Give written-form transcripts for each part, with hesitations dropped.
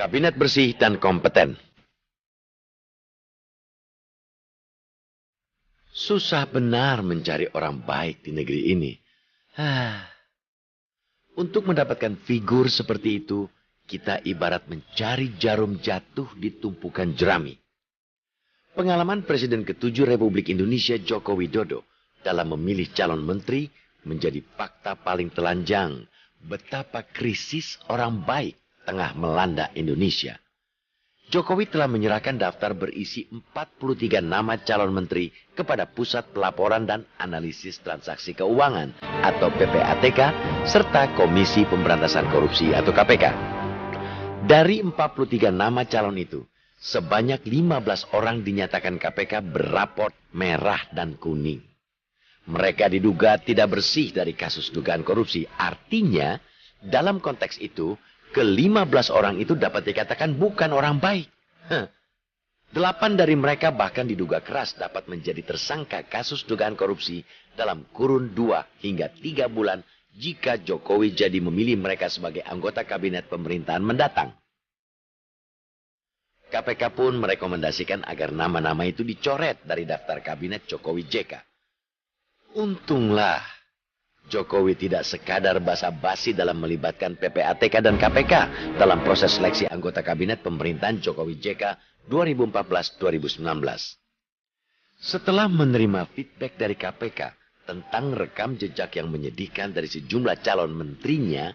Kabinet bersih dan kompeten. Susah benar mencari orang baik di negeri ini. Untuk mendapatkan figur seperti itu, kita ibarat mencari jarum jatuh di tumpukan jerami. Pengalaman Presiden ke-7 Republik Indonesia Joko Widodo dalam memilih calon menteri menjadi fakta paling telanjang betapa krisis orang baik tengah melanda Indonesia. Jokowi telah menyerahkan daftar berisi 43 nama calon menteri kepada Pusat Pelaporan dan Analisis Transaksi Keuangan atau PPATK serta Komisi Pemberantasan Korupsi atau KPK. Dari 43 nama calon itu, sebanyak 15 orang dinyatakan KPK beraport merah dan kuning. Mereka diduga tidak bersih dari kasus dugaan korupsi. Artinya, dalam konteks itu, ke-15 orang itu dapat dikatakan bukan orang baik. 8 dari mereka bahkan diduga keras dapat menjadi tersangka kasus dugaan korupsi dalam kurun 2 hingga 3 bulan jika Jokowi jadi memilih mereka sebagai anggota kabinet pemerintahan mendatang. KPK pun merekomendasikan agar nama-nama itu dicoret dari daftar kabinet Jokowi JK. Untunglah Jokowi tidak sekadar basa-basi dalam melibatkan PPATK dan KPK dalam proses seleksi anggota kabinet pemerintahan Jokowi JK 2014-2019. Setelah menerima feedback dari KPK tentang rekam jejak yang menyedihkan dari sejumlah calon menterinya,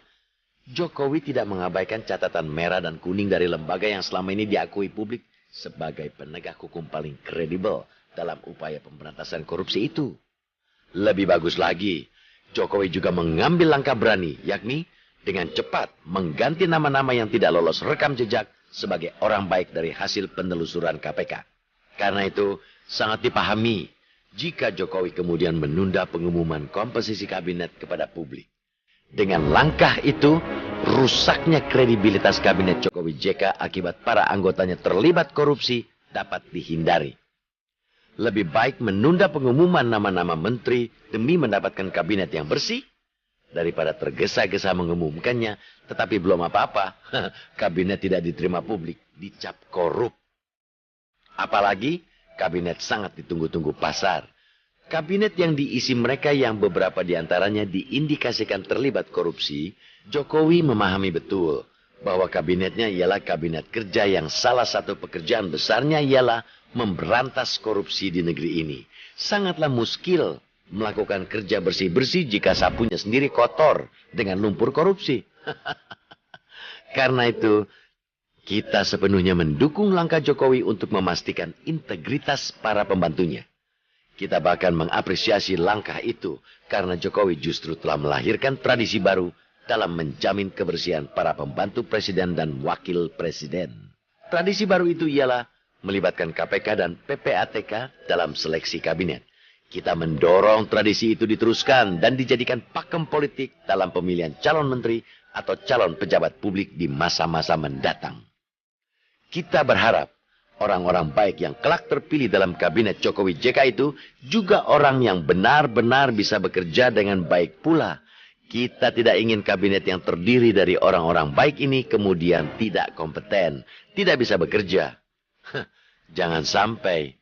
Jokowi tidak mengabaikan catatan merah dan kuning dari lembaga yang selama ini diakui publik sebagai penegak hukum paling kredibel dalam upaya pemberantasan korupsi itu. Lebih bagus lagi, Jokowi juga mengambil langkah berani, yakni dengan cepat mengganti nama-nama yang tidak lolos rekam jejak sebagai orang baik dari hasil penelusuran KPK. Karena itu, sangat dipahami jika Jokowi kemudian menunda pengumuman komposisi kabinet kepada publik. Dengan langkah itu, rusaknya kredibilitas kabinet Jokowi JK akibat para anggotanya terlibat korupsi dapat dihindari. Lebih baik menunda pengumuman nama-nama menteri demi mendapatkan kabinet yang bersih daripada tergesa-gesa mengumumkannya tetapi belum apa-apa kabinet tidak diterima publik, dicap korup. Apalagi kabinet sangat ditunggu-tunggu pasar. Kabinet yang diisi mereka yang beberapa diantaranya diindikasikan terlibat korupsi, Jokowi memahami betul bahwa kabinetnya ialah kabinet kerja yang salah satu pekerjaan besarnya ialah memberantas korupsi di negeri ini. Sangatlah muskil melakukan kerja bersih-bersih jika sapunya sendiri kotor dengan lumpur korupsi. Karena itu, kita sepenuhnya mendukung langkah Jokowi untuk memastikan integritas para pembantunya. Kita bahkan mengapresiasi langkah itu karena Jokowi justru telah melahirkan tradisi baru dalam menjamin kebersihan para pembantu presiden dan wakil presiden. Tradisi baru itu ialah melibatkan KPK dan PPATK dalam seleksi kabinet. Kita mendorong tradisi itu diteruskan dan dijadikan pakem politik dalam pemilihan calon menteri atau calon pejabat publik di masa-masa mendatang. Kita berharap orang-orang baik yang kelak terpilih dalam kabinet Jokowi JK itu juga orang yang benar-benar bisa bekerja dengan baik pula. Kita tidak ingin kabinet yang terdiri dari orang-orang baik ini kemudian tidak kompeten, tidak bisa bekerja. Jangan sampai.